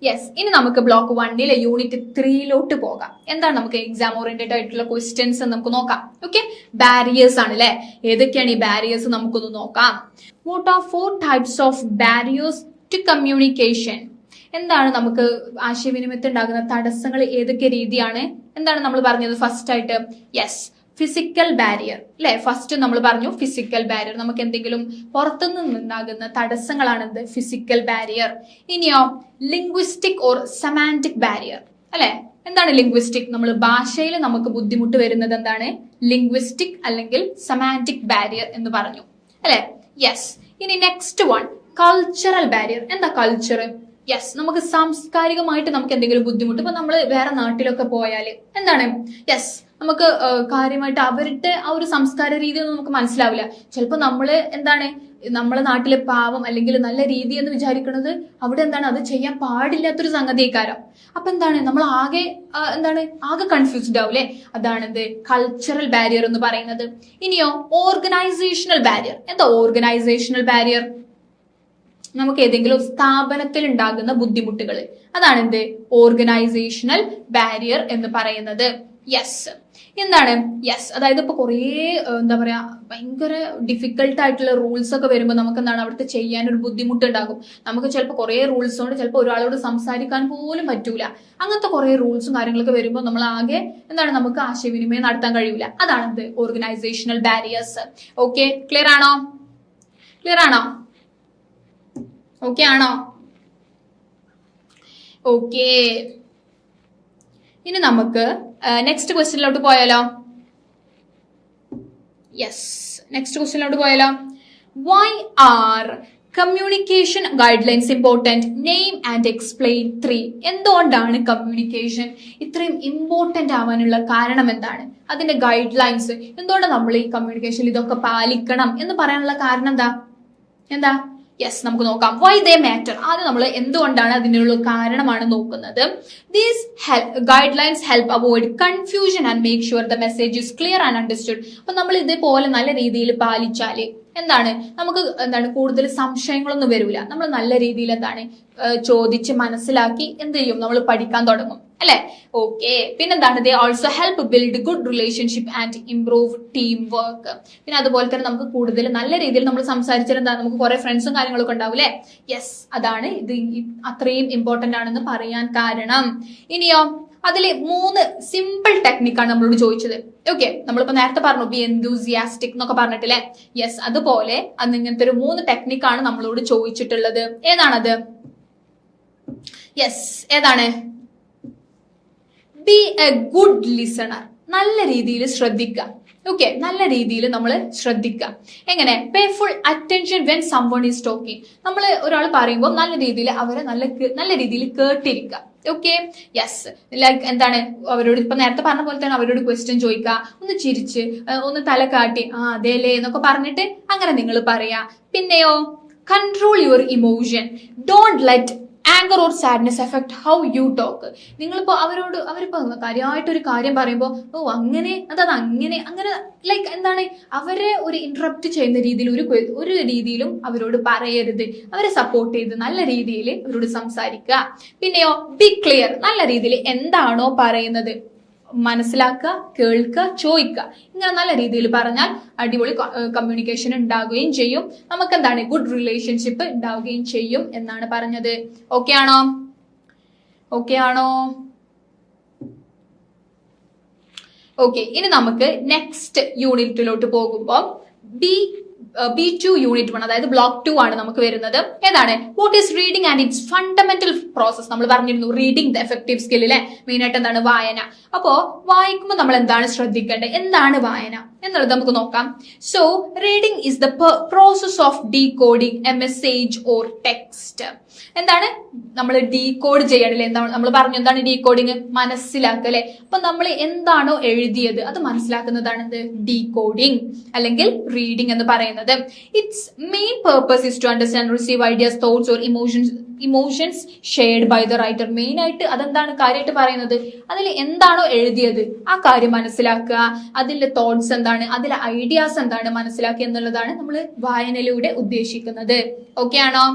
Yes, ഇനി നമുക്ക് block 1 unit 3 പോകാം. എന്താണ് നമുക്ക് എക്സാം ഓറിയന്റഡ് ആയിട്ടുള്ള ക്വസ്റ്റ്യൻസ് നമുക്ക് നോക്കാം. ഓക്കെ, ബാരിയേഴ്സ് ആണ് അല്ലെ. ഏതൊക്കെയാണ് ഈ ബാരിയേഴ്സ് നമുക്കൊന്ന് നോക്കാം. What are 4 types of barriers to communication? എന്താണ് നമുക്ക് ആശയവിനിമയത്തിൽ ഉണ്ടാകുന്ന തടസ്സങ്ങൾ, ഏതൊക്കെ രീതിയാണ്? എന്താണ് നമ്മൾ പറഞ്ഞത് ഫസ്റ്റ് ആയിട്ട്? യെസ്, ഫിസിക്കൽ ബാരിയർ അല്ലെ. ഫസ്റ്റ് നമ്മൾ പറഞ്ഞു ഫിസിക്കൽ ബാരിയർ. നമുക്ക് എന്തെങ്കിലും പുറത്തുനിന്നുണ്ടാകുന്ന തടസ്സങ്ങളാണ് ഫിസിക്കൽ ബാരിയർ. ഇനിയോ ലിംഗ്വിസ്റ്റിക് ഓർ സെമാന്റിക് ബാരിയർ അല്ലെ. എന്താണ് ലിംഗ്വിസ്റ്റിക്? നമ്മൾ ഭാഷയിൽ നമുക്ക് ബുദ്ധിമുട്ട് വരുന്നത് എന്താണ്? ലിംഗ്വിസ്റ്റിക് അല്ലെങ്കിൽ സെമാന്റിക് ബാരിയർ എന്ന് പറഞ്ഞു അല്ലെ. യെസ്, ഇനി നെക്സ്റ്റ് വൺ കൾച്ചറൽ ബാരിയർ. എന്താ കൾച്ചർ? യെസ്, നമുക്ക് സാംസ്കാരികമായിട്ട് നമുക്ക് എന്തെങ്കിലും ബുദ്ധിമുട്ട്, ഇപ്പൊ നമ്മൾ വേറെ നാട്ടിലൊക്കെ പോയാല് എന്താണ്, യെസ്, നമുക്ക് കാര്യമായിട്ട് അവരുടെ ആ ഒരു സംസ്കാര രീതി ഒന്നും നമുക്ക് മനസ്സിലാവില്ല. ചിലപ്പോൾ നമ്മള് എന്താണ് നമ്മളെ നാട്ടിലെ പാവം അല്ലെങ്കിൽ നല്ല രീതി എന്ന് വിചാരിക്കുന്നത് അവിടെ എന്താണ് അത് ചെയ്യാൻ പാടില്ലാത്തൊരു സംഗതിക്കാരം. അപ്പൊ എന്താണ് നമ്മൾ ആകെ ആകെ കൺഫ്യൂസ്ഡ് ആവൂലേ. അതാണിത് കൾച്ചറൽ ബാരിയർ എന്ന് പറയുന്നത്. ഇനിയോ ഓർഗനൈസേഷണൽ ബാരിയർ. എന്താ ഓർഗനൈസേഷണൽ ബാരിയർ? നമുക്ക് ഏതെങ്കിലും സ്ഥാപനത്തിൽ ഉണ്ടാകുന്ന ബുദ്ധിമുട്ടുകൾ, അതാണ് എന്ത് ഓർഗനൈസേഷണൽ ബാരിയർ എന്ന് പറയുന്നത്. യെസ്, എന്താണ്? യെസ്, അതായത് ഇപ്പൊ കുറേ എന്താ പറയാ ഭയങ്കര ഡിഫിക്കൽട്ട് ആയിട്ടുള്ള റൂൾസ് ഒക്കെ വരുമ്പോൾ നമുക്ക് എന്താണ് അവിടുത്തെ ചെയ്യാൻ ഒരു ബുദ്ധിമുട്ടുണ്ടാകും. നമുക്ക് ചിലപ്പോൾ കുറേ റൂൾസ് കൊണ്ട് ചിലപ്പോൾ ഒരാളോട് സംസാരിക്കാൻ പോലും പറ്റൂല. അങ്ങനത്തെ കുറേ റൂൾസും കാര്യങ്ങളൊക്കെ വരുമ്പോൾ നമ്മൾ ആകെ എന്താണ് നമുക്ക് ആശയവിനിമയം നടത്താൻ കഴിയൂല. അതാണ് എന്ത് ഓർഗനൈസേഷണൽ ബാരിയേഴ്സ്. ഓക്കെ, ക്ലിയർ ആണോ? ക്ലിയർ ആണോ? ഓക്കെ ആണോ? ഓക്കെ, ഇനി നമുക്ക് നെക്സ്റ്റ് ക്വസ്റ്റ്യനിലോട്ട് പോയാലോ? യെസ്, നെക്സ്റ്റ് ക്വസ്റ്റ്യനിലോട്ട് പോയാലോ? Why are communication guide lines important? Name and explain 3. എന്തുകൊണ്ടാണ് കമ്മ്യൂണിക്കേഷൻ ഇത്രയും ഇമ്പോർട്ടന്റ് ആവാനുള്ള കാരണം എന്താണ്? അതിന്റെ ഗൈഡ് ലൈൻസ് എന്തുകൊണ്ടാണ് നമ്മൾ ഈ കമ്മ്യൂണിക്കേഷനിൽ ഇതൊക്കെ പാലിക്കണം എന്ന് പറയാനുള്ള കാരണം എന്താ? യെസ്, നമുക്ക് നോക്കാം. Why they matter. ആദ്യം നമ്മൾ എന്തുകൊണ്ടാണ് അതിനുള്ള കാരണമാണ് നോക്കുന്നത്. These guide lines help avoid confusion and make sure the message is clear and understood. അപ്പൊ നമ്മൾ ഇതേപോലെ നല്ല രീതിയിൽ പാലിച്ചാല് എന്താണ് നമുക്ക് കൂടുതൽ സംശയങ്ങളൊന്നും വരൂല. നമ്മൾ നല്ല രീതിയിൽ ചോദിച്ച് മനസ്സിലാക്കി എന്ത് ചെയ്യും, നമ്മൾ പഠിക്കാൻ തുടങ്ങും അല്ലെ. ഓക്കെ, പിന്നെന്താണ് they also help build good relationship and improve team work. പിന്നെ അതുപോലെ തന്നെ നമുക്ക് കൂടുതൽ നല്ല രീതിയിൽ നമ്മൾ സംസാരിച്ചാൽ നമുക്ക് കുറെ ഫ്രണ്ട്സും കാര്യങ്ങളൊക്കെ ഉണ്ടാവും അല്ലെ. യെസ്, അതാണ് ഇത് അത്രയും ഇമ്പോർട്ടന്റ് ആണെന്ന് പറയാൻ കാരണം. ഇനിയോ അതിലെ 3 സിമ്പിൾ ടെക്നിക്കാണ് നമ്മളോട് ചോദിച്ചത്. ഓക്കെ, നമ്മളിപ്പോ നേരത്തെ പറഞ്ഞു ബി എൻതൂസിയാസ്റ്റിക് എന്നൊക്കെ പറഞ്ഞിട്ടില്ലേ. യെസ്, അതുപോലെ അന്ന് ഇങ്ങനത്തെ ഒരു 3 ടെക്നിക്കാണ് നമ്മളോട് ചോദിച്ചിട്ടുള്ളത്. ഏതാണത്? യെസ്, ഏതാണ്? Be a good listener. നല്ല രീതിയിൽ ശ്രദ്ധിക്കുക. ഓക്കെ, നല്ല രീതിയിൽ നമ്മൾ ശ്രദ്ധിക്കുക. എങ്ങനെ? Pay full attention when someone is talking. നമ്മൾ ഒരാൾ പറയുമ്പോൾ നല്ല രീതിയിൽ അവരെ നല്ല രീതിയിൽ കേട്ടിരിക്കുക. ഓക്കെ, യെസ്, ലൈക്ക് എന്താണ് അവരോട് ഇപ്പൊ നേരത്തെ പറഞ്ഞ പോലെ തന്നെ അവരോട് ക്വസ്റ്റ്യൻ ചോദിക്കുക, ഒന്ന് ചിരിച്ച് ഒന്ന് തല കാട്ടി അതേലേ എന്നൊക്കെ പറഞ്ഞിട്ട് അങ്ങനെ നിങ്ങൾ പറയാ. പിന്നെയോ control your emotion. Don't let anchor or sadness effect how you talk. നിങ്ങളിപ്പോ അവരിപ്പോ കാര്യമായിട്ടൊരു കാര്യം പറയുമ്പോൾ അങ്ങനെ അങ്ങനെ ലൈക്ക് എന്താണ് അവരെ ഒരു ഇന്ററപ്റ്റ് ചെയ്യുന്ന രീതിയിൽ ഒരു രീതിയിലും അവരോട് പറയരുത്. അവരെ സപ്പോർട്ട് ചെയ്ത് നല്ല രീതിയിൽ അവരോട് സംസാരിക്കുക. പിന്നെയോ ബി ക്ലിയർ. നല്ല രീതിയിൽ എന്താണോ പറയുന്നത് മനസ്സിലാക്കുക, കേൾക്കുക, ചോദിക്കുക. ഇങ്ങനെ നല്ല രീതിയിൽ പറഞ്ഞാൽ അടിപൊളി കമ്മ്യൂണിക്കേഷൻ ഉണ്ടാവുകയും ചെയ്യും. നമുക്ക് എന്താണ് ഗുഡ് റിലേഷൻഷിപ്പ് ഉണ്ടാവുകയും ചെയ്യും എന്നാണ് പറഞ്ഞത്. ഓക്കെ ആണോ? ഓക്കെ ആണോ? ഓക്കെ, ഇനി നമുക്ക് നെക്സ്റ്റ് യൂണിറ്റിലോട്ട് പോകുമ്പോൾ B2 യൂണിറ്റ് 1 അതായത് ബ്ലോക്ക് 2 ആണ് നമുക്ക് വരുന്നത്. ഏതാണ്? What is reading and it's fundamental process. നമ്മൾ പറഞ്ഞിരുന്നു റീഡിംഗ് ദ എഫക്റ്റീവ് സ്കിൽ അല്ലെ. മെയിൻ ആയിട്ട് എന്താണ്? വായന. അപ്പോ വായിക്കുമ്പോൾ നമ്മൾ എന്താണ് ശ്രദ്ധിക്കേണ്ടത്? എന്താണ് വായന എന്നുള്ളത് നമുക്ക് നോക്കാം. So reading is the process of decoding A message or text. എന്താണ് നമ്മൾ ഡീകോഡ് ചെയ്യണല്ലേ? എന്താണ് നമ്മൾ പറഞ്ഞു? എന്താണ് ഡീകോഡിങ്? മനസ്സിലാക്കുക അല്ലെ. അപ്പൊ നമ്മൾ എന്താണോ എഴുതിയത് അത് മനസ്സിലാക്കുന്നതാണ് ഡീകോഡിങ് അല്ലെങ്കിൽ റീഡിംഗ് എന്ന് പറയുന്നത്. It's main purpose is to understand receive ideas, thoughts or emotions shared by the writer. Main ആയിട്ട് അതെന്താണ് കാര്യമായിട്ട് പറയുന്നത്? അതിൽ എന്താണോ എഴുതിയത് ആ കാര്യം മനസ്സിലാക്കുക, അതിലെ തോട്ട്സ് എന്താണ്, അതിലെ ഐഡിയാസ് എന്താണ് മനസ്സിലാക്കുക എന്നുള്ളതാണ് നമ്മൾ വായനയിലൂടെ ഉദ്ദേശിക്കുന്നത്. ഓക്കെ ആണോ?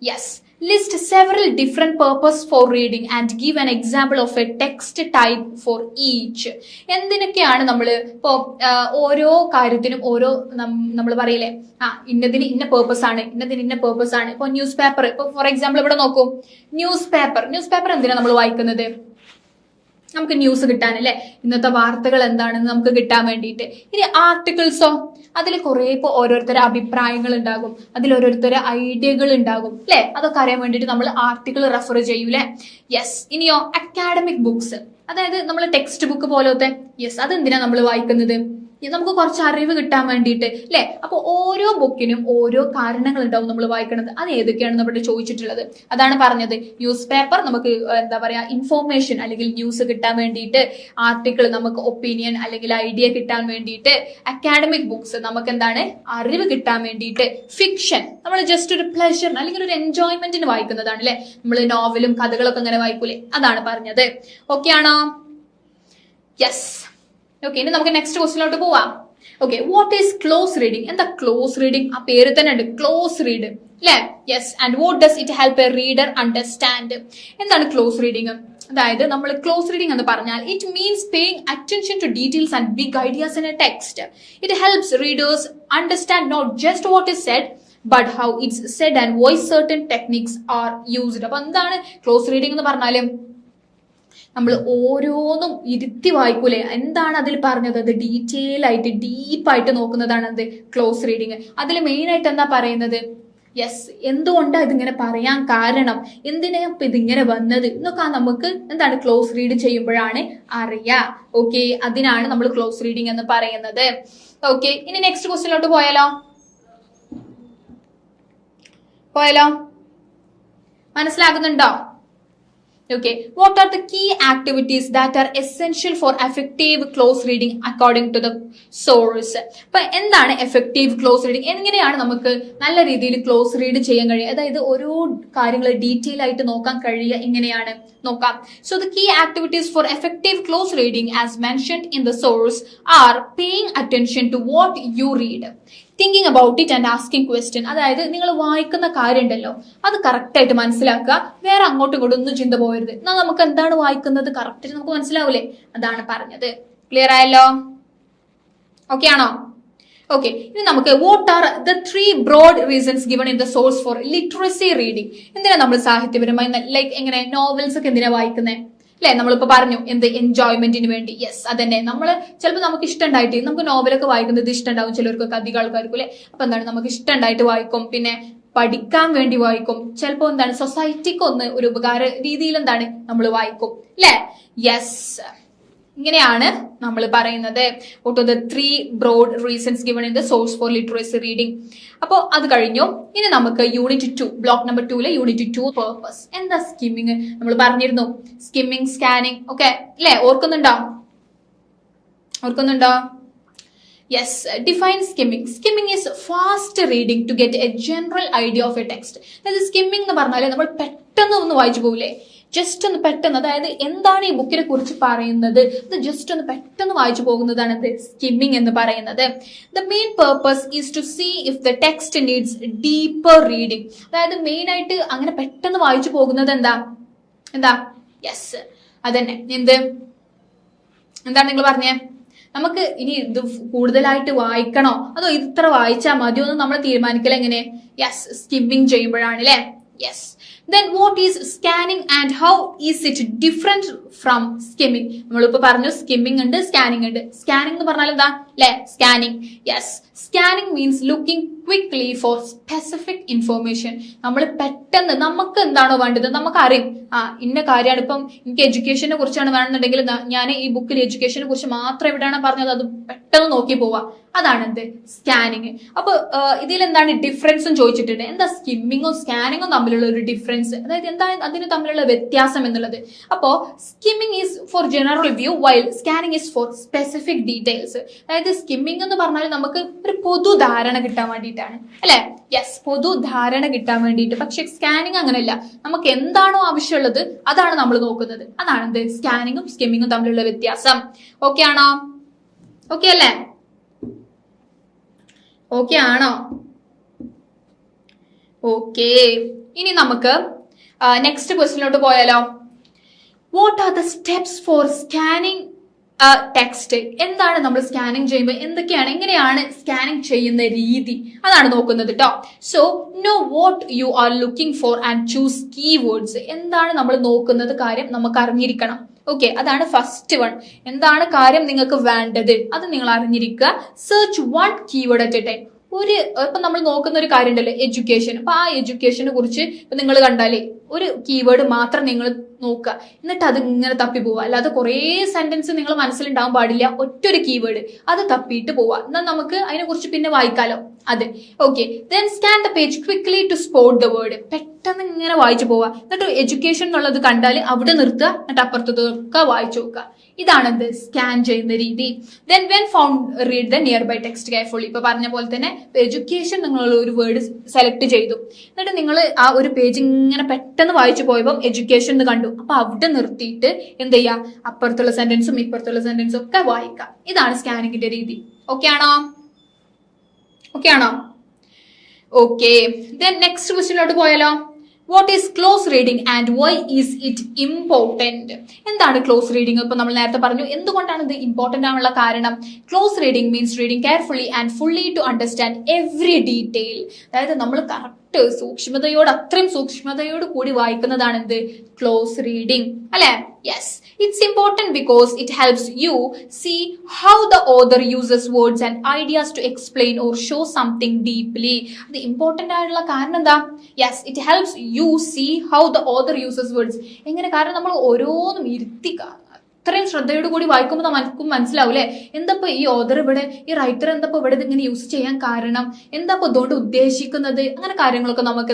Yes, list several different purpose for reading and give an example of a text type for each. എന്തിനൊക്കെയാണ് നമ്മൾ ഇപ്പോ ഓരോ കാര്യത്തിനും ഓരോ നമ്മൾ പറയില്ലേ ഇന്നതിന് ഇന്ന പേർപ്പസ് ആണ്, ഇന്നതിന് ഇന്ന പേർപ്പസ് ആണ്. ഇപ്പൊ ന്യൂസ് പേപ്പർ, ഇപ്പൊ ഫോർ എക്സാമ്പിൾ ഇവിടെ നോക്കൂ, ന്യൂസ് പേപ്പർ എന്തിനാണ് നമ്മൾ വായിക്കുന്നത്? നമുക്ക് ന്യൂസ് കിട്ടാനല്ലേ, ഇന്നത്തെ വാർത്തകൾ എന്താണെന്ന് നമുക്ക് കിട്ടാൻ വേണ്ടിയിട്ട്. ഇനി ആർട്ടിക്കിൾസോ, അതിൽ കുറെ ഇപ്പൊ ഓരോരുത്തരുടെ അഭിപ്രായങ്ങൾ ഉണ്ടാകും, അതിൽ ഓരോരുത്തരുടെ ഐഡിയകൾ ഉണ്ടാകും അല്ലെ, അതൊക്കെ അറിയാൻ വേണ്ടിയിട്ട് നമ്മൾ ആർട്ടിക്കിൾ റെഫർ ചെയ്യൂലേ. യെസ്. ഇനിയോ അക്കാഡമിക് ബുക്സ്, അതായത് നമ്മൾ ടെക്സ്റ്റ് ബുക്ക് പോലത്തെ, യെസ്, അതെന്തിനാ നമ്മൾ വായിക്കുന്നത്? നമുക്ക് കുറച്ച് അറിവ് കിട്ടാൻ വേണ്ടിയിട്ട് അല്ലെ. അപ്പൊ ഓരോ ബുക്കിനും ഓരോ കാരണങ്ങൾ ഉണ്ടാവും നമ്മൾ വായിക്കുന്നത്. അത് ഏതൊക്കെയാണ് നമ്മുടെ ചോദിച്ചിട്ടുള്ളത്, അതാണ് പറഞ്ഞത്. ന്യൂസ് പേപ്പർ നമുക്ക് എന്താ പറയാ ഇൻഫോർമേഷൻ അല്ലെങ്കിൽ ന്യൂസ് കിട്ടാൻ വേണ്ടിയിട്ട്, ആർട്ടിക്കിൾ നമുക്ക് ഒപ്പീനിയൻ അല്ലെങ്കിൽ ഐഡിയ കിട്ടാൻ വേണ്ടിയിട്ട്, അക്കാഡമിക് ബുക്സ് നമുക്ക് എന്താണ് അറിവ് കിട്ടാൻ വേണ്ടിയിട്ട്, ഫിക്ഷൻ നമ്മൾ ജസ്റ്റ് ഒരു പ്ലഷർ അല്ലെങ്കിൽ ഒരു എൻജോയ്മെന്റിന് വായിക്കുന്നതാണ് അല്ലെ. നമ്മൾ നോവലും കഥകളൊക്കെ അങ്ങനെ വായിക്കൂലേ, അതാണ് പറഞ്ഞത്. ഓക്കെ ആണോ? യെസ്. ഓക്കെ, ഇനി നമുക്ക് നെക്സ്റ്റ് ക്വസ്റ്റിലോട്ട് പോവാം. Okay, what is close reading? എന്താ ക്ലോസ് റീഡിംഗ്? ആ പേര് തന്നെ ഉണ്ട്, ക്ലോസ് റീഡ് അല്ലെ. Yes. And what does it help a reader understand? എന്താണ് ക്ലോസ് റീഡിംഗ്? അതായത് നമ്മൾ ക്ലോസ് റീഡിംഗ് എന്ന് പറഞ്ഞാൽ it means paying attention to details and big ideas in a text. It helps readers understand not just what is said but how it's said and why certain techniques are used. അപ്പൊ എന്താണ് close reading എന്ന് പറഞ്ഞാല് നമ്മൾ ഓരോന്നും ഇരുത്തി വായിക്കൂലേ, എന്താണ് അതിൽ പറഞ്ഞത്, അത് ഡീറ്റെയിൽ ആയിട്ട് ഡീപ്പായിട്ട് നോക്കുന്നതാണ് അത് ക്ലോസ് റീഡിങ്. അതിൽ മെയിൻ ആയിട്ട് എന്താ പറയുന്നത്, യെസ്, എന്തുകൊണ്ടാണ് ഇതിങ്ങനെ പറയാൻ കാരണം, എന്തിനാ ഇപ്പൊ ഇതിങ്ങനെ വന്നത് എന്നൊക്കെ നമുക്ക് എന്താണ് ക്ലോസ് റീഡ് ചെയ്യുമ്പോഴാണ് അറിയാ. ഓക്കെ, അതിനാണ് നമ്മൾ ക്ലോസ് റീഡിങ് എന്ന് പറയുന്നത്. ഓക്കെ, ഇനി നെക്സ്റ്റ് ക്വസ്റ്റ്യനിലോട്ട് പോയാലോ? മനസ്സിലാകുന്നുണ്ടോ? Okay, what are the key activities that are essential for effective close reading according to the source? അപ്പൊ എന്താണ് എഫക്റ്റീവ് ക്ലോസ് റീഡിംഗ്? എങ്ങനെയാണ് നമുക്ക് നല്ല രീതിയിൽ ക്ലോസ് റീഡ് ചെയ്യാൻ കഴിയുക, അതായത് ഓരോ കാര്യങ്ങൾ ഡീറ്റെയിൽ ആയിട്ട് നോക്കാൻ കഴിയുക, എങ്ങനെയാണ് നോക്കാം. So the key activities for effective close reading as mentioned in the source are paying attention to what you read, thinking about it and asking question. അതായത് നിങ്ങൾ വായിക്കുന്ന കാര്യം ഉണ്ടല്ലോ, അത് കറക്റ്റ് ആയിട്ട് മനസ്സിലാക്കുക, വേറെ അങ്ങോട്ടും ഇങ്ങോട്ടും ഒന്നും ചിന്ത പോകരുത്. എന്നാൽ നമുക്ക് എന്താണ് വായിക്കുന്നത് കറക്റ്റ് നമുക്ക് മനസ്സിലാവൂലേ, അതാണ് പറഞ്ഞത്. ക്ലിയർ ആയല്ലോ? ഓക്കെ ആണോ? ഓക്കെ, ഇനി നമുക്ക് what are the 3 broad reasons given in the source for literacy reading? എന്തിനാ നമ്മൾ സാഹിത്യപരമായി ലൈക്ക് എങ്ങനെ നോവൽസ് ഒക്കെ എന്തിനാ വായിക്കുന്നത് അല്ലെ? നമ്മളിപ്പോ പറഞ്ഞു എന്ത് എൻജോയ്മെന്റിന് വേണ്ടി. യെസ്, അതന്നെ. നമ്മൾ ചിലപ്പോൾ നമുക്ക് ഇഷ്ടം ഉണ്ടായിട്ട് നമുക്ക് നോവലൊക്കെ വായിക്കുന്നത് ഇഷ്ടം ഉണ്ടാവും, ചിലർക്കൊക്കെ അധികം ആൾക്കാർക്കും അല്ലെ. അപ്പൊ എന്താണ് നമുക്ക് ഇഷ്ടം ഉണ്ടായിട്ട് വായിക്കും, പിന്നെ പഠിക്കാൻ വേണ്ടി വായിക്കും, ചിലപ്പോ എന്താണ് സൊസൈറ്റിക്ക് ഒന്ന് ഒരു ഉപകാര രീതിയിൽ എന്താണ് നമ്മൾ വായിക്കും അല്ലെ. യെസ്, ഇങ്ങനെയാണ് നമ്മൾ പറയുന്നത്. What are the 3 broad reasons given in the source for literacy reading? അപ്പോ അത് കഴിഞ്ഞു. ഇനി നമുക്ക് unit 2 block number 2 unit 2 purpose. എന്താ സ്കിമ്മിങ്? നമ്മൾ പറഞ്ഞിരുന്നു സ്കിമ്മിങ്, സ്കാനിങ് ഒക്കെ അല്ലെ, ഓർക്കുന്നുണ്ടോ? Yes. Define skimming. Skimming is fast reading to get a general idea of a text. അതായത് സ്കിമ്മിങ് എന്ന് പറഞ്ഞാൽ നമ്മൾ പെട്ടെന്ന് ഒന്ന് വായിച്ചു പോകില്ലേ, ജസ്റ്റ് ഒന്ന് പെട്ടെന്ന്, അതായത് എന്താണ് ഈ ബുക്കിനെ കുറിച്ച് പറയുന്നത് അത് ജസ്റ്റ് ഒന്ന് പെട്ടെന്ന് വായിച്ചു പോകുന്നതാണ് എന്ത് സ്കിമ്മിങ് എന്ന് പറയുന്നത്. The main purpose is to see if the text needs deeper reading. അതായത് മെയിൻ ആയിട്ട് അങ്ങനെ പെട്ടെന്ന് വായിച്ചു പോകുന്നത് എന്താ യെസ്, അതന്നെ. എന്താണ് നിങ്ങൾ പറഞ്ഞേ? നമുക്ക് ഇനി ഇത് കൂടുതലായിട്ട് വായിക്കണോ അതോ ഇത്ര വായിച്ചാൽ മതിയോ എന്ന് നമ്മൾ തീരുമാനിക്കൽ എങ്ങനെ? യെസ്, സ്കിമ്മിങ് ചെയ്യുമ്പോഴാണ് അല്ലെ. Yes. Then what is scanning and how is it different from skimming? നമ്മളിപ്പോ പറഞ്ഞു സ്കിമ്മിങ് ഉണ്ട്, സ്കാനിങ് ഉണ്ട്. സ്കാനിങ് എന്ന് പറഞ്ഞാൽ എന്താ അല്ലെ? Scanning. Yes, scanning means looking quickly four specific information. നമ്മൾ പെട്ടെന്ന് നമുക്ക് എന്താണോ വേണ്ടത് നമുക്ക് അറിയും, ഇന്ന കാര്യമാണ്. ഇപ്പം എനിക്ക് എഡ്യൂക്കേഷനെ കുറിച്ചാണ് വേണമെന്നുണ്ടെങ്കിൽ ഞാൻ ഈ ബുക്കിൽ എഡ്യൂക്കേഷനെ കുറിച്ച് മാത്രം എവിടെയാണ് പറഞ്ഞത് അത് പെട്ടെന്ന് നോക്കി പോവാ, അതാണ് എന്ത് സ്കാനിങ്. അപ്പൊ ഇതിൽ എന്താണ് ഡിഫറൻസും ചോദിച്ചിട്ടുണ്ട്. എന്താ സ്കിമ്മിങ്ങും സ്കാനിങ്ങും തമ്മിലുള്ള ഒരു ഡിഫറൻസ്, അതായത് എന്താണ് അതിന് തമ്മിലുള്ള വ്യത്യാസം എന്നുള്ളത്. അപ്പോ skimming is four general view while scanning is four specific details. അതായത് സ്കിമ്മിങ് എന്ന് പറഞ്ഞാൽ നമുക്ക് ഒരു പൊതുധാരണ കിട്ടാൻ വേണ്ടിയിട്ടാണ് അല്ലെ. യെസ്, പൊതുധാരണ കിട്ടാൻ വേണ്ടിയിട്ട്. പക്ഷെ സ്കാനിങ് അങ്ങനെയല്ല, നമുക്ക് എന്താണോ ആവശ്യമുള്ളത് അതാണ് നമ്മൾ നോക്കുന്നത്. അതാണ് എന്ത് സ്കാനിങ്ങും സ്കിമ്മിങ്ങും തമ്മിലുള്ള വ്യത്യാസം. ഓക്കെ ആണോ? ഓക്കെ അല്ലേ? ഓക്കെ ആണോ? ഓക്കെ, ഇനി നമുക്ക് നെക്സ്റ്റ് ക്വസ്റ്റിനോട്ട് പോയാലോ. What are the steps four scanning text? എന്താണ് നമ്മൾ സ്കാനിങ് ചെയ്യുമ്പോൾ എങ്ങനെയാണ് സ്കാനിങ് ചെയ്യുന്ന രീതി, അതാണ് നോക്കുന്നത് കേട്ടോ. So no what you are looking for and choose keywords. എന്താണ് നമ്മൾ നോക്കുന്നത് കാര്യം നമുക്ക് അറിഞ്ഞിരിക്കണം. ഓക്കെ, അതാണ് ഫസ്റ്റ് വൺ. എന്താണ് കാര്യം നിങ്ങൾക്ക് വേണ്ടത് അത് നിങ്ങൾ അറിഞ്ഞിരിക്കുക. Search one keyword at A time. ഇപ്പൊ നമ്മൾ നോക്കുന്ന ഒരു കാര്യം ഉണ്ടല്ലോ, എഡ്യൂക്കേഷൻ. അപ്പൊ ആ എഡ്യൂക്കേഷനെ കുറിച്ച് ഇപ്പൊ നിങ്ങൾ കണ്ടാലേ ഒരു കീവേഡ് മാത്രം നിങ്ങൾ നോക്കുക, എന്നിട്ട് അത് ഇങ്ങനെ തപ്പി പോവുക. അല്ലാതെ കുറേ സെന്റൻസ് നിങ്ങൾ മനസ്സിലുണ്ടാവാൻ പാടില്ല, ഒറ്റൊരു കീവേഡ് അത് തപ്പിയിട്ട് പോവുക. എന്നാൽ നമുക്ക് അതിനെ കുറിച്ച് പിന്നെ വായിക്കാലോ. അതെ, okay. Then scan the page quickly to spot the word. പെട്ടെന്ന് ഇങ്ങനെ വായിച്ചു പോവുക. എന്നിട്ട് എഡ്യൂക്കേഷൻ എന്നുള്ളത് കണ്ടാൽ അവിടെ നിർത്തുക, എന്നിട്ട് അപ്പുറത്തൊക്കെ വായിച്ചു നോക്കുക. ഇതാണ് എന്ത് സ്കാൻ ചെയ്യുന്ന രീതി. Then when found read the nearby text carefully. ഇപ്പൊ പറഞ്ഞ പോലെ തന്നെ എഡ്യൂക്കേഷൻ നിങ്ങൾ ഒരു വേർഡ് സെലക്ട് ചെയ്തു, എന്നിട്ട് നിങ്ങൾ ആ ഒരു പേജ് ഇങ്ങനെ പെട്ടെന്ന് വായിച്ചു പോയപ്പോൾ എഡ്യൂക്കേഷൻ എന്ന് കണ്ടു. അപ്പൊ അവിടെ നിർത്തിയിട്ട് എന്ത് ചെയ്യാ, അപ്പുറത്തുള്ള സെന്റൻസും ഇപ്പുറത്തുള്ള സെന്റൻസും ഒക്കെ വായിക്കാം. ഇതാണ് സ്കാനിങ്ങിന്റെ രീതി. ഓക്കെ ആണോ? ഓക്കെ ആണോ? ഓക്കെ, ദെൻ നെക്സ്റ്റ് ക്വസ്റ്റ്യനിലോട്ട് പോയാലോ. What is close reading and why is it important? എന്താണ് ക്ലോസ് റീഡിംഗ്? ഇപ്പൊ നമ്മൾ നേരത്തെ പറഞ്ഞു എന്തുകൊണ്ടാണ് ഇത് ഇമ്പോർട്ടന്റ് ആണുള്ള കാരണം. Close reading means reading carefully and fully to understand every detail. അതായത് നമ്മൾ കറക്റ്റ് അത്രയും സൂക്ഷ്മതയോട് കൂടി വായിക്കുന്നതാണ് എന്ത് ക്ലോസ് റീഡിംഗ്, അല്ലെ? Yes, it's important because it helps you see how the author uses words and ideas to explain or show something deeply. അത് important ആയിട്ടുള്ള കാരണം എന്താ? Yes, it helps you see how the author uses words. എങ്ങനെ? കാരണം നമ്മൾ ഓരോന്നും അത്രയും ശ്രദ്ധയോട് കൂടി വായിക്കുമ്പോൾ നമുക്കും മനസ്സിലാവൂലേ എന്തപ്പോ ഈ ഓതർ ഇവിടെ, ഈ റൈറ്റർ എന്തപ്പോ ഇവിടെ ഇങ്ങനെ യൂസ് ചെയ്യാൻ കാരണം, എന്തപ്പോ ഇതുകൊണ്ട് ഉദ്ദേശിക്കുന്നത്, അങ്ങനെ കാര്യങ്ങളൊക്കെ നമുക്ക്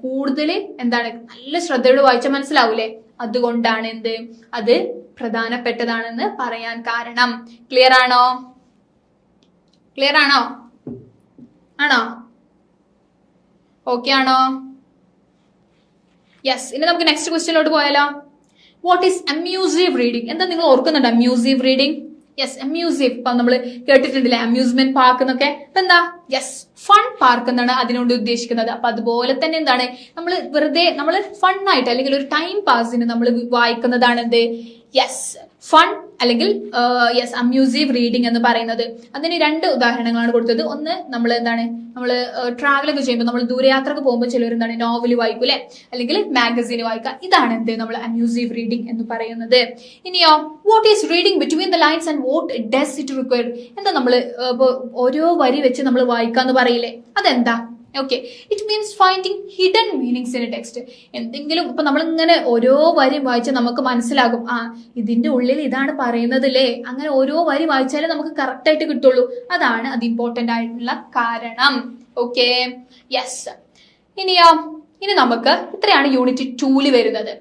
കൂടുതൽ നല്ല ശ്രദ്ധയോട് വായിച്ചാൽ മനസ്സിലാവൂലേ. അതുകൊണ്ടാണ് അത് പ്രധാനപ്പെട്ടതാണെന്ന് പറയാൻ കാരണം. ക്ലിയർ ആണോ? ആണോ? ഓക്കെ ആണോ? യെസ്, ഇനി നമുക്ക് നെക്സ്റ്റ് ക്വസ്റ്റ്യനിലോട്ട് പോയാലോ. What is amusive reading? എന്താ നിങ്ങൾ ഓർക്കുന്നുണ്ട് അമ്യൂസീവ് റീഡിംഗ്? യെസ്, അമ്യൂസീവ് ഇപ്പൊ നമ്മൾ കേട്ടിട്ടുണ്ടല്ലേ, അമ്യൂസ്മെന്റ് പാർക്ക് എന്നൊക്കെ. അപ്പൊ എന്താ? യെസ്, ഫൺ പാർക്ക് എന്നാണ് അതിനോട് ഉദ്ദേശിക്കുന്നത്. അപ്പൊ അതുപോലെ തന്നെ നമ്മൾ ഫണ്ണായിട്ട് അല്ലെങ്കിൽ ഒരു ടൈം പാസിന് നമ്മൾ വായിക്കുന്നതാണ് യെസ് ഫൺ അല്ലെങ്കിൽ യെസ് അമ്യൂസീവ് റീഡിംഗ് എന്ന് പറയുന്നത്. അതിന് രണ്ട് ഉദാഹരണങ്ങളാണ് കൊടുത്തത്. ഒന്ന് നമ്മൾ ട്രാവലൊക്കെ ചെയ്യുമ്പോൾ നമ്മൾ ദൂരയാത്രക്ക് പോകുമ്പോൾ ചിലർ നോവൽ വായിക്കും അല്ലെ, അല്ലെങ്കിൽ മാഗസീൻ വായിക്കുക. ഇതാണ് നമ്മൾ അമ്യൂസീവ് റീഡിംഗ് എന്ന് പറയുന്നത്. ഇനിയോ what is reading between the lines and what does it require? എന്താ നമ്മൾ ഓരോ വരി വെച്ച് നമ്മൾ വായിക്കാന്ന് പറയില്ലേ, അതെന്താ? Okay, it means finding hidden meanings in a text. എന്തെങ്കിലും ഇപ്പൊ നമ്മളിങ്ങനെ ഓരോ വരി വായിച്ചാൽ നമുക്ക് മനസ്സിലാകും, ഇതിന്റെ ഉള്ളിൽ ഇതാണ് പറയുന്നത് അല്ലേ. അങ്ങനെ ഓരോ വരി വായിച്ചാലേ നമുക്ക് കറക്റ്റ് ആയിട്ട് കിട്ടുള്ളൂ. അതാണ് അത് ഇമ്പോർട്ടന്റ് ആയിട്ടുള്ള കാരണം. Okay, yes. ഇനി നമുക്ക് ഇത്രയാണ് യൂണിറ്റ് 2 വരുന്നത്.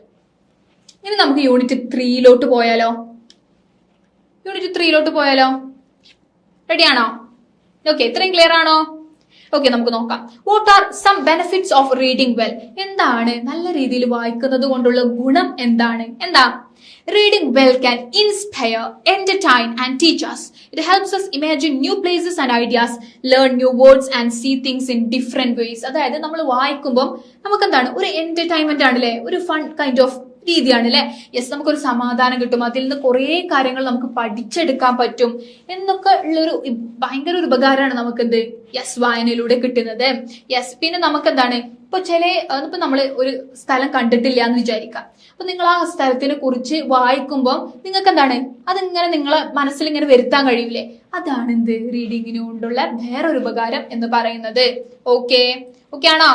ഇനി നമുക്ക് യൂണിറ്റ് 3 പോയാലോ. യൂണിറ്റ് 3 പോയാലോ? റെഡിയാണോ? ഓക്കെ, ഇത്രയും ക്ലിയർ ആണോ? ഓക്കെ, നമുക്ക് നോക്കാം. What are some benefits of reading well? എന്താണ് നല്ല രീതിയിൽ വായിക്കുന്നത് കൊണ്ടുള്ള ഗുണം എന്താണ്? Reading well can inspire, entertain and teach us. It helps us imagine new places and ideas, learn new words and see things in different ways. അതായത് നമ്മൾ വായിക്കുമ്പോൾ നമുക്ക് ഒരു എന്റർടൈൻമെന്റ് ആണല്ലേ, ഒരു ഫൺ കൈൻഡ് ഓഫ് രീതിയാണ് അല്ലെ. യെസ്, നമുക്കൊരു സമാധാനം കിട്ടും, അതിൽ നിന്ന് കുറെ കാര്യങ്ങൾ നമുക്ക് പഠിച്ചെടുക്കാൻ പറ്റും എന്നൊക്കെ ഉള്ളൊരു ഭയങ്കര ഒരു ഉപകാരമാണ് നമുക്ക് യെസ് വായനയിലൂടെ കിട്ടുന്നത്. യെസ്, പിന്നെ നമുക്ക് ഇപ്പൊ നമ്മൾ ഒരു സ്ഥലം കണ്ടിട്ടില്ല എന്ന് വിചാരിക്കാം. അപ്പൊ നിങ്ങൾ ആ സ്ഥലത്തിനെ കുറിച്ച് വായിക്കുമ്പോൾ നിങ്ങൾക്ക് അതിങ്ങനെ നിങ്ങളെ മനസ്സിൽ ഇങ്ങനെ വരുത്താൻ കഴിയില്ലേ. അതാണ് റീഡിങ്ങിന് കൊണ്ടുള്ള വേറൊരു ഉപകാരം എന്ന് പറയുന്നത്. ഓക്കെ ആണോ?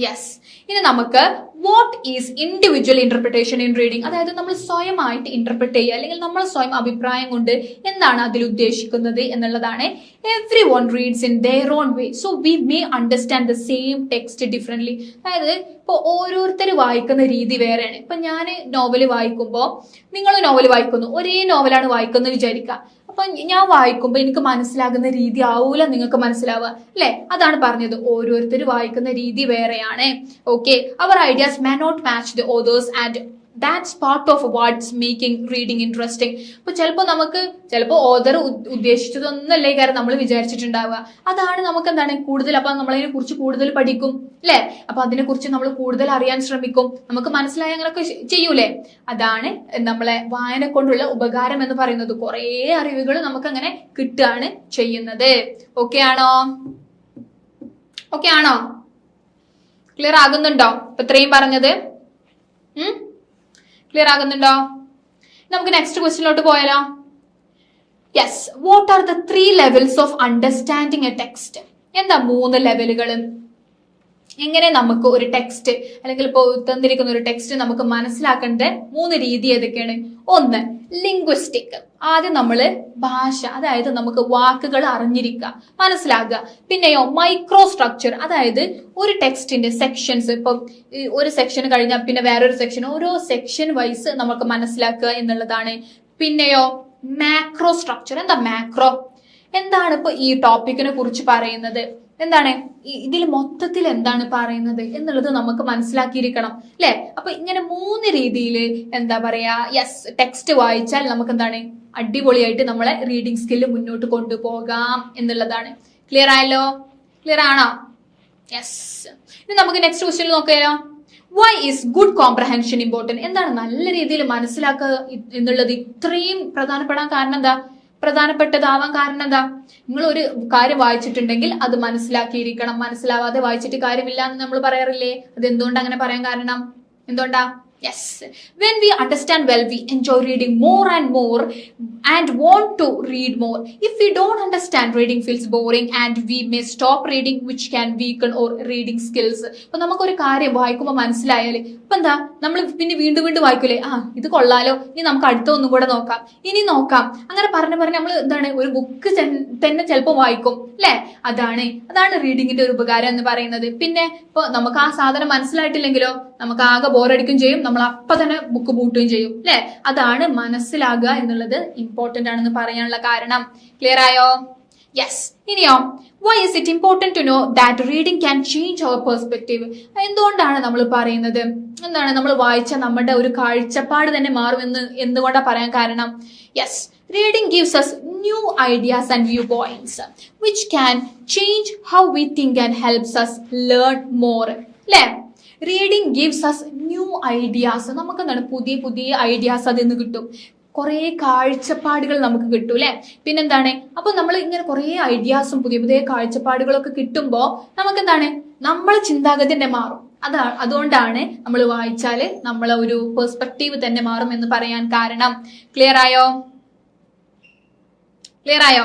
യെസ്. ഇനി നമുക്ക് what is individual interpretation in reading? അതായത് നമ്മൾ സ്വയമായിട്ട് ഇന്റർപ്രിറ്റ് ചെയ്യുക, അല്ലെങ്കിൽ നമ്മൾ സ്വയം അഭിപ്രായം കൊണ്ട് എന്താണ് അതിൽ ഉദ്ദേശിക്കുന്നത് എന്നുള്ളതാണ്. Every one reads in their own way, so we may understand the same text differently. അതായത് ഇപ്പൊ ഓരോരുത്തർ വായിക്കുന്ന രീതി വേറെയാണ്. ഇപ്പൊ ഞാൻ നോവൽ വായിക്കുമ്പോൾ നിങ്ങൾ നോവൽ വായിക്കുന്നു, ഒരേ നോവലാണ് വായിക്കുന്നത് വിചാരിക്കുക. അപ്പൊ ഞാൻ വായിക്കുമ്പോൾ എനിക്ക് മനസ്സിലാകുന്ന രീതി ആവൂല നിങ്ങൾക്ക് മനസ്സിലാവുക അല്ലെ. അതാണ് പറഞ്ഞത്, ഓരോരുത്തർ വായിക്കുന്ന രീതി വേറെയാണ്. Okay, our ideas may not match the authors and that's part of what's making reading interesting. അപ്പൊ ചിലപ്പോ ഓതർ ഉദ്ദേശിച്ചതൊന്നല്ലേ കാരണം നമ്മൾ വിചാരിച്ചിട്ടുണ്ടാവുക. അതാണ് നമുക്ക് എന്താണ് കൂടുതൽ, അപ്പൊ നമ്മളതിനെ കുറിച്ച് കൂടുതൽ പഠിക്കും അല്ലെ. അപ്പൊ അതിനെ കുറിച്ച് നമ്മൾ കൂടുതൽ അറിയാൻ ശ്രമിക്കും, നമുക്ക് മനസ്സിലായ അങ്ങനെയൊക്കെ ചെയ്യൂലേ. അതാണ് നമ്മളെ വായന കൊണ്ടുള്ള ഉപകാരം എന്ന് പറയുന്നത്. കുറെ അറിവുകൾ നമുക്ക് അങ്ങനെ കിട്ടുകയാണ് ചെയ്യുന്നത്. ഓക്കെ ആണോ? ഓക്കെ ആണോ? ക്ലിയർ ആകുന്നുണ്ടോ ഇപ്പൊ ഇത്രയും പറഞ്ഞത്? ക്ലിയർ ആകുന്നുണ്ടോ? നമുക്ക് നെക്സ്റ്റ് ക്വസ്റ്റ്യനിലോട്ട് പോയാലോ? Yes, what are the 3 levels of understanding A text? എന്താ 3 ലെവലുകൾ? എങ്ങനെ നമുക്ക് ഒരു ടെക്സ്റ്റ് അല്ലെങ്കിൽ ഇപ്പോൾ തന്നിരിക്കുന്ന ഒരു ടെക്സ്റ്റ് നമുക്ക് മനസ്സിലാക്കേണ്ട 3 രീതി ഏതൊക്കെയാണ്? 1, ലിംഗ്വിസ്റ്റിക്. ആദ്യം നമ്മള് ഭാഷ, അതായത് നമുക്ക് വാക്കുകൾ അറിഞ്ഞിരിക്കുക, മനസ്സിലാക്കുക. പിന്നെയോ മൈക്രോ സ്ട്രക്ചർ, അതായത് ഒരു ടെക്സ്റ്റിന്റെ സെക്ഷൻസ്, ഇപ്പൊ ഒരു സെക്ഷൻ കഴിഞ്ഞാൽ പിന്നെ വേറൊരു സെക്ഷൻ, ഓരോ സെക്ഷൻ വൈസ് നമുക്ക് മനസ്സിലാക്കുക എന്നുള്ളതാണ്. പിന്നെയോ മാക്രോ സ്ട്രക്ചർ. എന്താ മാക്രോ? എന്താണ് ഇപ്പൊ ഈ ടോപ്പിക്കിനെ കുറിച്ച് പറയുന്നത്, എന്താണ് ഇതിൽ മൊത്തത്തിൽ എന്താണ് പറയുന്നത് എന്നുള്ളത് നമുക്ക് മനസ്സിലാക്കിയിരിക്കണം അല്ലെ. അപ്പൊ ഇങ്ങനെ 3 രീതിയിൽ എന്താ പറയാ, യെസ്, ടെക്സ്റ്റ് വായിച്ചാൽ നമുക്ക് എന്താണ് അടിപൊളിയായിട്ട് നമ്മളെ റീഡിംഗ് സ്കില്ല് മുന്നോട്ട് കൊണ്ടുപോകാം എന്നുള്ളതാണ്. ക്ലിയർ ആയല്ലോ? ക്ലിയർ ആണോ? യെസ്. ഇനി നമുക്ക് നെക്സ്റ്റ് ക്വസ്റ്റ്യൻ നോക്കിയാലോ? Why is good comprehension important? എന്താണ് നല്ല രീതിയിൽ മനസ്സിലാക്കുക എന്നുള്ളത് ഇത്രയും പ്രധാനപ്പെട്ടതാവാൻ കാരണം എന്താ? നിങ്ങൾ ഒരു കാര്യം വായിച്ചിട്ടുണ്ടെങ്കിൽ അത് മനസ്സിലാക്കിയിരിക്കണം. മനസ്സിലാവാതെ വായിച്ചിട്ട് കാര്യമില്ല എന്ന് നമ്മൾ പറയാറില്ലേ? അത് എന്തുകൊണ്ട് അങ്ങനെ പറയാൻ കാരണം? എന്തുകൊണ്ടാ? Yes, when we understand well, we enjoy reading more and more and want to read more. If we don't understand, reading feels boring and we may stop reading, which can weaken our reading skills. അപ്പൊ നമുക്കൊരു കാര്യം വായിക്കുമ്പോൾ മനസ്സിലായാല് അപ്പൊ എന്താ, നമ്മൾ പിന്നെ വീണ്ടും വായിക്കൂലേ, ഇത് കൊള്ളാലോ, ഇനി നമുക്ക് അടുത്ത ഒന്നും കൂടെ നോക്കാം, ഇനി നോക്കാം, അങ്ങനെ പറഞ്ഞ് നമ്മൾ എന്താണ് ഒരു ബുക്ക് തന്നെ ചിലപ്പോൾ വായിക്കും അല്ലെ. അതാണ് റീഡിങ്ങിന്റെ ഒരു ഉപകാരം എന്ന് പറയുന്നത്. പിന്നെ ഇപ്പൊ നമുക്ക് ആ സാധനം മനസ്സിലായിട്ടില്ലെങ്കിലോ നമുക്ക് ആകെ ബോറടിക്കും ചെയ്യും, നമ്മൾ അപ്പൊ തന്നെ ബുക്ക് പൂട്ടുകയും ചെയ്യും അല്ലെ. അതാണ് മനസ്സിലാകുക എന്നുള്ളത് ഇമ്പോർട്ടന്റ് ആണെന്ന് പറയാനുള്ള കാരണം. ക്ലിയർ ആയോ? യെസ്. ഇനിയോ, why is it important to know that reading can change our perspective? എന്തുകൊണ്ടാണ് നമ്മൾ പറയുന്നത്, എന്താണ് നമ്മൾ വായിച്ച നമ്മുടെ ഒരു കാഴ്ചപ്പാട് തന്നെ മാറുമെന്ന് എന്തുകൊണ്ടാണ് പറയാൻ കാരണം? Yes, reading gives us new ideas and viewpoints which can change how we think and helps us learn more. അല്ലേ? Reading gives us new ideas. നമുക്ക് എന്താണ് പുതിയ ഐഡിയാസ് അതിൽ നിന്ന് കിട്ടും, കുറെ കാഴ്ചപ്പാടുകൾ നമുക്ക് കിട്ടും അല്ലെ. പിന്നെന്താണ്, അപ്പൊ നമ്മൾ ഇങ്ങനെ കുറെ ഐഡിയാസും പുതിയ കാഴ്ചപ്പാടുകളൊക്കെ കിട്ടുമ്പോ നമുക്ക് എന്താണ് നമ്മളെ ചിന്താഗതി തന്നെ മാറും. അതുകൊണ്ടാണ് നമ്മൾ വായിച്ചാല് നമ്മളെ ഒരു പെർസ്പെക്റ്റീവ് തന്നെ മാറും എന്ന് പറയാൻ കാരണം. ക്ലിയർ ആയോ? ക്ലിയർ ആയോ?